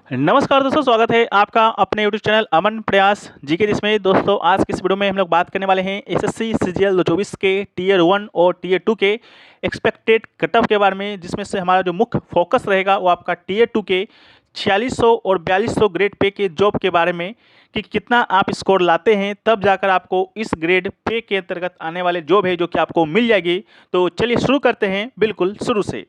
नमस्कार दोस्तों, स्वागत है आपका अपने यूट्यूब चैनल अमन प्रयास जीके जिसमें दोस्तों आज की इस वीडियो में हम लोग बात करने वाले हैं एसएससी सीजीएल 2024 के टीयर 1 और टीयर 2 के एक्सपेक्टेड कट ऑफ के बारे में, जिसमें से हमारा जो मुख्य फोकस रहेगा वो आपका टीयर 2 के 4600 और 4200 ग्रेड पे के जॉब के बारे में कि कितना आप स्कोर लाते हैं तब जाकर आपको इस ग्रेड पे के अंतर्गत आने वाले जॉब है जो कि आपको मिल जाएगी। तो चलिए शुरू करते हैं बिल्कुल शुरू से।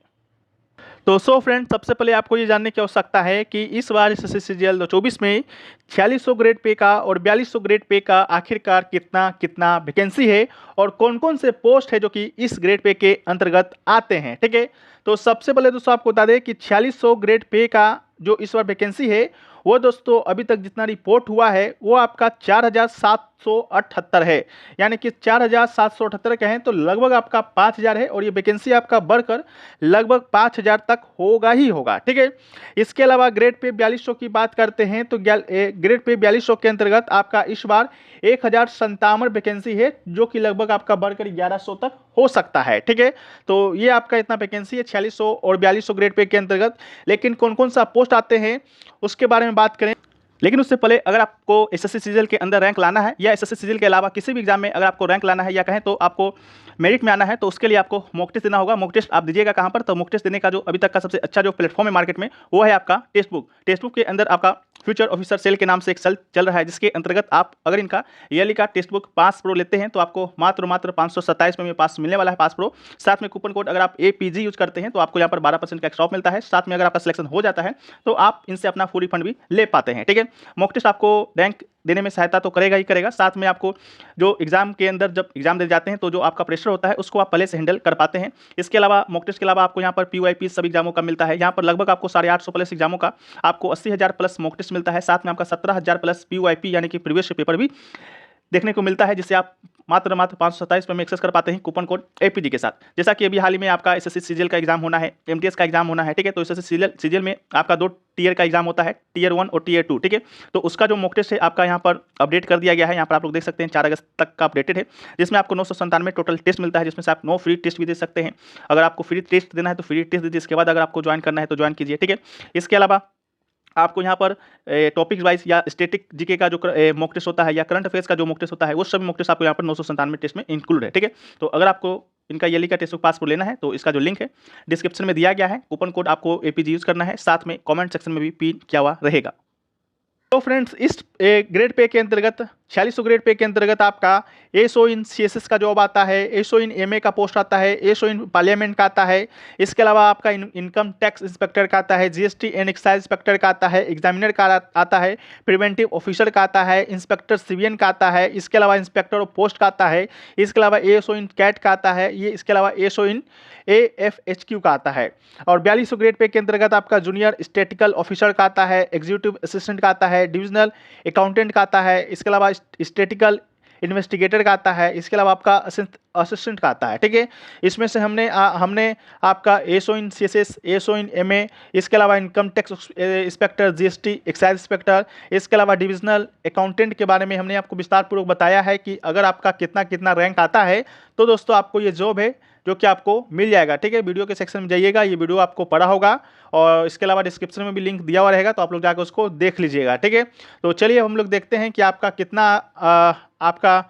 तो सो फ्रेंड, सबसे पहले आपको ये जानने की आवश्यकता है कि इस बार एसएससी सीजीएल 2024 में 4600 ग्रेड पे का और 4200 ग्रेड पे का आखिरकार कितना कितना वैकेंसी है और कौन कौन से पोस्ट है जो कि इस ग्रेड पे के अंतर्गत आते हैं। ठीक है, तो सबसे पहले दोस्तों आपको बता दें कि 4600 ग्रेड पे का जो इस बार वैकेंसी है वो दोस्तों अभी तक जितना रिपोर्ट हुआ है वो आपका 4778 है, यानी कि 4778 कहें तो लगभग आपका 5000 है और ये वैकेंसी आपका बढ़कर लगभग 5000 तक होगा ही होगा। ठीक है, इसके अलावा ग्रेड पे 4200 की बात करते हैं तो ग्रेड पे 4200 के अंतर्गत आपका इस बार 1057 वैकेंसी है जो कि लगभग आपका बढ़कर 1100 तक हो सकता है। ठीक है, तो ये आपका इतना वैकेंसी है 4600 और 4200 ग्रेड पे के अंतर्गत। लेकिन कौन कौन सा पोस्ट आते हैं उसके बारे में बात करें, लेकिन उससे पहले अगर आपको एसएससी सीजीएल के अंदर रैंक लाना है या एसएससी सीजीएल के अलावा किसी भी एग्जाम में अगर आपको रैंक लाना है या कहें तो आपको मेरिट में आना है तो उसके लिए आपको मॉक टेस्ट देना होगा। मॉक टेस्ट आप दीजिएगा कहाँ पर? तो मॉक टेस्ट देने का जो अभी तक का सबसे अच्छा जो प्लेटफॉर्म है मार्केट में वो है आपका टेक्स्ट बुक। टेक्स्ट बुक के अंदर आपका फ्यूचर ऑफिसर सेल के नाम से एक सेल चल रहा है, जिसके अंतर्गत आप अगर इनका ईयरली का टेक्स्ट बुक पास प्रो लेते हैं तो आपको मात्र 527 में पास मिलने वाला है पास प्रो। साथ में कूपन कोड अगर आप APG यूज करते हैं तो आपको यहाँ पर 12% का एक्स्ट्रा ऑफ मिलता है। साथ में अगर आपका सिलेक्शन हो जाता है तो आप इनसे अपना फुल रिफंड भी ले पाते हैं। ठीक है, मॉक टेस्ट आपको रैंक देने में सहायता तो करेगा ही करेगा, साथ में आपको जो एग्जाम के अंदर जब एग्जाम दे जाते हैं तो जो आपका प्रेशर होता है उसको आप पहले से हैंडल कर पाते हैं। इसके अलावा मॉक टेस्ट के अलावा आपको यहाँ पर PYP सभी एग्जामों का मिलता है। यहाँ पर लगभग आपको 850 प्लस एग्जामों का आपको 80,000 प्लस मॉक टेस्ट मिलता है। साथ में आपका 17,000 प्लस PYP यानी कि प्रीवियस पेपर भी देखने को मिलता है, जिससे आप मात्र 527 में एक्सेस कर पाते हैं कूपन कोड APG के साथ। जैसा कि अभी हाल ही में आपका एसएससी सीजीएल का एग्जाम होना है, MTS का एग्जाम होना है। ठीक है, तो एसएससी सीजीएल में आपका 2 टीयर का एग्जाम होता है, टीयर 1 और टीयर 2। ठीक है, तो उसका जो मॉक टेस्ट है आपका यहाँ पर अपडेट कर दिया गया है। यहाँ पर आप लोग देख सकते हैं 4 अगस्त तक का अपडेटेड है, जिसमें आपको 997 टोटल टेस्ट मिलता है, जिसमें से आप 9 फ्री टेस्ट भी दे सकते हैं। अगर आपको फ्री टेस्ट देना है तो फ्री टेस्ट दीजिए, इसके बाद अगर आपको ज्वाइन करना है तो ज्वाइन कीजिए। ठीक है, इसके अलावा आपको यहाँ पर टॉपिक वाइज या स्टैटिक जीके का जो मॉक टेस्ट होता है या करंट अफेयर्स का जो मॉक टेस्ट होता है वो सभी मॉक टेस्ट आपको यहाँ पर 997 टेस्ट में इंक्लूड है। ठीक है, तो अगर आपको इनका ईयरली का टेस्ट बुक पास को लेना है तो इसका जो लिंक है डिस्क्रिप्शन में दिया गया है। कूपन कोड आपको APG यूज करना है, साथ में कमेंट सेक्शन में भी पिन किया हुआ रहेगा। तो फ्रेंड्स, इस ग्रेड पे के अंतर्गत 4600 ग्रेड पे के अंतर्गत आपका एसओ इन CSS का जॉब आता है, एसओ इन MA का पोस्ट आता है, एसओ इन पार्लियामेंट का आता है। इसके अलावा आपका इनकम टैक्स इंस्पेक्टर का आता है, GST एंड एक्साइज इंस्पेक्टर का आता है, एग्जामिनर का आता है, प्रिवेंटिव ऑफिसर का आता है, इंस्पेक्टर सिविलियन का आता है। इसके अलावा इंस्पेक्टर ऑफ पोस्ट का आता है। इसके अलावा एसओ इन कैट का आता है, ये इसके अलावा एसओ इन AFHQ का आता है। और 4200 ग्रेड पे के अंतर्गत आपका जूनियर स्टैटिकल ऑफिसर का आता है, एग्जीक्यूटिव असिस्टेंट का आता है, डिविजनल अकाउंटेंट का आता है। इसके अलावा स्टैटिकल इन्वेस्टिगेटर का आता है। इसके अलावा आपका असिस्टेंट का आता है। ठीक है, इसमें से हमने आपका एसओ इन CSS, एसओ इन MA, इसके अलावा income tax inspector, GST excise inspector, इसके अलावा डिविजनल अकाउंटेंट के बारे में हमने आपको विस्तार पूर्वक बताया है कि अगर आपका कितना कितना रैंक आता है तो दोस्तों आपको ये जॉब है जो कि आपको मिल जाएगा। ठीक है, वीडियो के सेक्शन में जाइएगा, ये वीडियो आपको पढ़ा होगा और इसके अलावा डिस्क्रिप्शन में भी लिंक दिया हुआ रहेगा, तो आप लोग जाकर उसको देख लीजिएगा। ठीक है, तो चलिए हम लोग देखते हैं कि आपका कितना आपका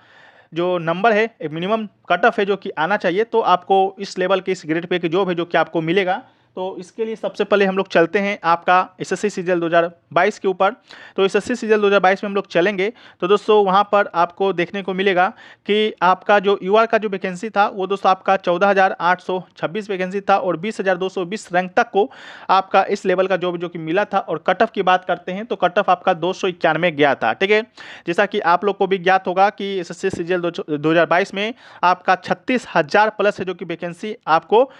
जो नंबर है मिनिमम कट ऑफ है जो कि आना चाहिए तो आपको इस लेवल के इस ग्रेड पे की जॉब है जो कि आपको मिलेगा। तो इसके लिए सबसे पहले हम लोग चलते हैं आपका एसएससी सीजीएल 2022 के ऊपर। तो एसएससी सीजीएल 2022 में हम लोग चलेंगे तो दोस्तों वहाँ पर आपको देखने को मिलेगा कि आपका जो UR का जो वैकेंसी था वो दोस्तों आपका 14,826 वैकेंसी था और 20,220 रैंक तक को आपका इस लेवल का जॉब जो कि मिला था। और कट ऑफ की बात करते हैं तो कट ऑफ आपका 291 गया था। ठीक है, जैसा कि आप लोग को भी ज्ञात होगा कि एसएससी सीजीएल 2022 में आपका 36,000 प्लस है जो कि वैकेंसी आपको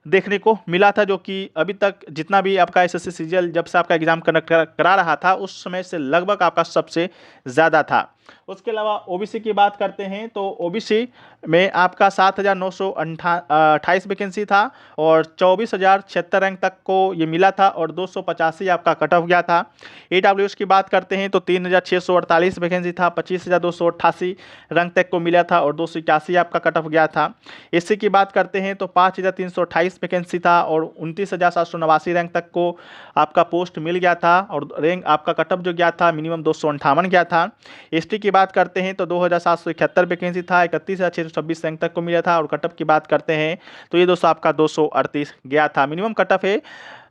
देखने को मिला था, जो कि अभी तक जितना भी आपका एसएससी सीजीएल जब से आपका एग्जाम कंडक्ट करा रहा था उस समय से लगभग आपका सबसे ज़्यादा था। उसके अलावा ओबीसी की बात करते हैं तो ओबीसी में आपका 7,928 वैकेंसी था और 24,076 रैंक तक को ये मिला था और 285 आपका कट ऑफ गया था। ईडब्ल्यूएस की बात करते हैं तो 3,648 वैकेंसी था, 25,288 रैंक तक को मिला था और 281 आपका कट ऑफ गया था। एससी की बात करते हैं तो 5,328 वैकेंसी था और 29,789 रैंक तक को आपका पोस्ट मिल गया था और रैंक आपका कट ऑफ जो गया था मिनिमम 258 गया था। एसटी की बात करते हैं तो 2,771 वैकेंसी था, 31,626 रैंक तक को मिला था और कट ऑफ की बात करते हैं तो ये दोस्तों आपका 238 गया था। मिनिमम कट ऑफ है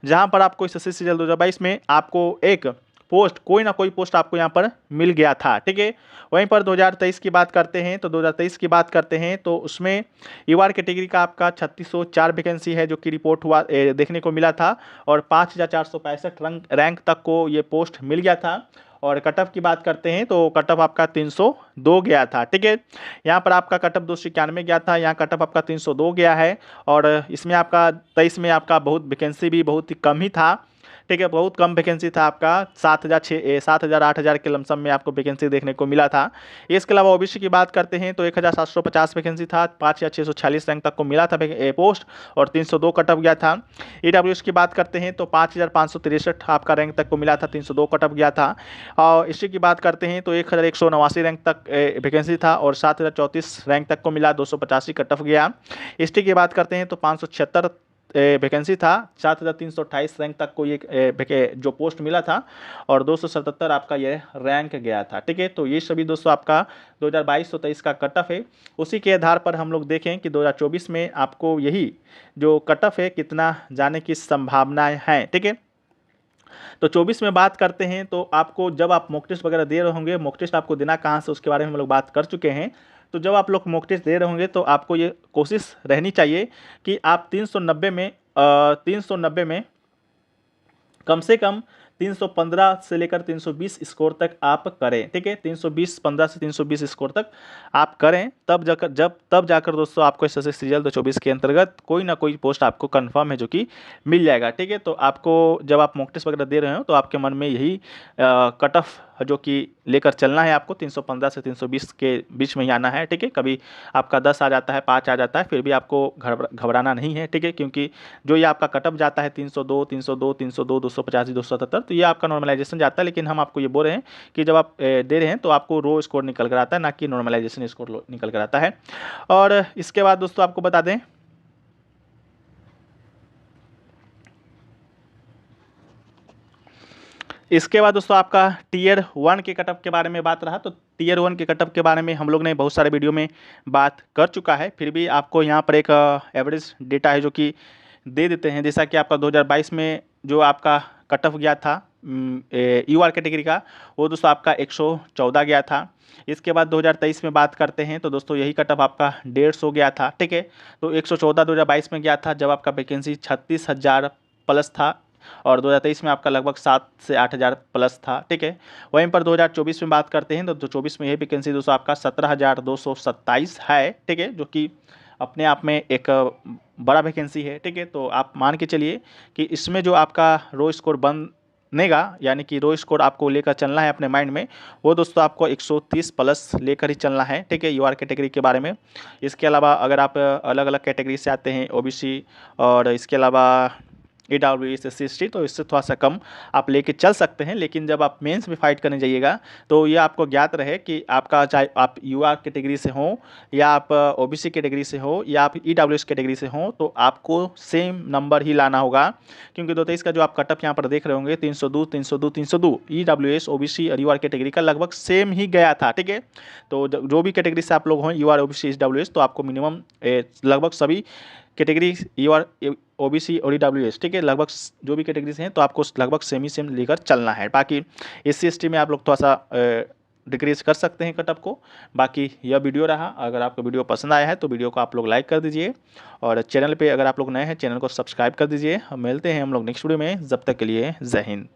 जहां पर आपको एसएससी सीजीएल 2022 में आपको एक पोस्ट कोई ना कोई पोस्ट आपको यहाँ पर मिल गया था, ठीक है। वहीं पर 2023 की बात करते हैं तो 2023 की बात करते हैं तो उसमें यूआर कैटेगरी का आपका 3604 वैकेंसी है जो कि रिपोर्ट हुआ देखने को मिला था और 5,465 रैंक तक को ये पोस्ट मिल गया था। और कट ऑफ की बात करते हैं तो कट ऑफ आपका 302 गया था, ठीक है। यहाँ पर आपका कट ऑफ 291 गया था, यहाँ कट ऑफ आपका 302 गया है और इसमें आपका 23 में आपका बहुत वैकेंसी भी बहुत ही कम ही था, ठीक है। बहुत कम वैकेंसी था आपका 7,000 8,000 के लमसम में आपको वैकेंसी देखने को मिला था। इसके अलावा ओबीसी की बात करते हैं तो 1,750 वैकेंसी था, 5,646 रैंक तक को मिला था पोस्ट और 302 कट ऑफ गया था। ईडब्ल्यूएस की बात करते हैं तो 5,563 आपका रैंक तक को मिला था, 302 कट ऑफ गया था। और एससी की बात करते हैं तो 1,189 रैंक तक वैकेंसी था और 7,034 रैंक तक को मिला, 285 कट ऑफ गया। एसटी की बात करते हैं तो 576 वैकेंसी था, 7,328 रैंक तक को ये जो पोस्ट मिला था और 277 आपका ये रैंक गया था, ठीक है। तो ये सभी दोस्तों आपका 2022-23 का कट ऑफ है। उसी के आधार पर हम लोग देखें कि 2024 में आपको यही जो कट ऑफ है कितना जाने की संभावनाएं हैं, ठीक है। तो 24 में बात करते हैं तो आपको जब आप मॉक टेस्ट वगैरह दे रहे होंगे, मॉक टेस्ट आपको देना कहाँ से उसके बारे में हम लोग बात कर चुके हैं। तो जब आप लोग मॉक टेस्ट दे रहे होंगे तो आपको ये कोशिश रहनी चाहिए कि आप 390 में कम से कम 315 से लेकर 320 स्कोर तक आप करें, ठीक है। 15 से 320 स्कोर तक आप करें, तब जाकर दोस्तों आपको एसएससी सीजीएल 2024 के अंतर्गत कोई ना कोई पोस्ट आपको कंफर्म है जो कि मिल जाएगा, ठीक है। तो आपको जब आप मॉक टेस्ट वगैरह दे रहे हो तो आपके मन में यही कट ऑफ जो कि लेकर चलना है, आपको 315 से 320 के बीच में ही आना है, ठीक है। कभी आपका 10 आ जाता है, 5 आ जाता है, फिर भी आपको घबराना नहीं है, ठीक है। क्योंकि जो ये आपका कट ऑफ जाता है 302, 250, 277, तो ये आपका नॉर्मलाइजेशन जाता है। लेकिन हम आपको ये बोल रहे हैं कि जब आप दे रहे हैं तो आपको रो स्कोर निकल कर आता है, ना कि नॉर्मलाइजेशन स्कोर निकल कर आता है। और इसके बाद दोस्तों आपको बता दें इसके बाद दोस्तों आपका टीयर 1 के कटअप के बारे में बात रहा। तो टीयर 1 के कटअप के बारे में हम लोग ने बहुत सारे वीडियो में बात कर चुका है, फिर भी आपको यहाँ पर एक एवरेज डेटा है जो कि दे देते हैं। जैसा कि आपका 2022 में जो आपका कटअप गया था यूआर कैटेगरी का, वो दोस्तों आपका 114 गया था। इसके बाद 2023 में बात करते हैं तो दोस्तों यही कटअप आपका 150 गया था, ठीक है। तो 114 2022 में गया था जब आपका वैकेंसी 36,000 प्लस था और 2023 में आपका लगभग 7 से 8,000 प्लस था, ठीक है। वहीं पर 2024 में बात करते हैं तो 2024 में यही वैकेंसी दोस्तों आपका 17,227 है, ठीक है, जो कि अपने आप में एक बड़ा वैकेंसी है, ठीक है। तो आप मान के चलिए कि इसमें जो आपका रो स्कोर बनेगा, यानी कि रो स्कोर आपको लेकर चलना है अपने माइंड में, वो दोस्तों आपको 130 प्लस लेकर ही चलना है, ठीक है, यूआर कैटेगरी के बारे में। इसके अलावा अगर आप अलग अलग कैटेगरी से आते हैं, ओबीसी और इसके अलावा ईडब्ल्यूएस SC/ST, तो इससे थोड़ा सा कम आप लेके चल सकते हैं। लेकिन जब आप मेंस में फाइट करने जाइएगा तो ये आपको ज्ञात रहे कि आपका चाहे आप यूआर कैटेगरी से हो या आप ओबीसी कैटेगरी से हो या आप ईडब्ल्यूएस कैटेगरी से हो, तो आपको सेम नंबर ही लाना होगा। क्योंकि 2023 का जो आप कटअप यहाँ पर देख रहे होंगे 302 ईडब्ल्यूएस ओबीसी और यूआर कैटेगरी का लगभग सेम ही गया था, ठीक है। तो जो भी कैटेगरी से आप लोग हों, यूआर ओबीसी ईडब्ल्यूएस, तो आपको मिनिमम लगभग सभी कैटेगरी यूआर ओबीसी और ईडब्ल्यूएस, ठीक है, लगभग जो भी कैटेगरी से हैं तो आपको लगभग सेम लेकर चलना है। बाकी SC/ST में आप लोग थोड़ा सा डिक्रीज कर सकते हैं कटअप को। बाकी यह वीडियो रहा, अगर आपको वीडियो पसंद आया है तो वीडियो को आप लोग लाइक कर दीजिए और चैनल पे अगर आप लोग नए हैं चैनल को सब्सक्राइब कर दीजिए। हम मिलते हैं हम लोग नेक्स्ट वीडियो में, जब तक के लिए जय हिंद।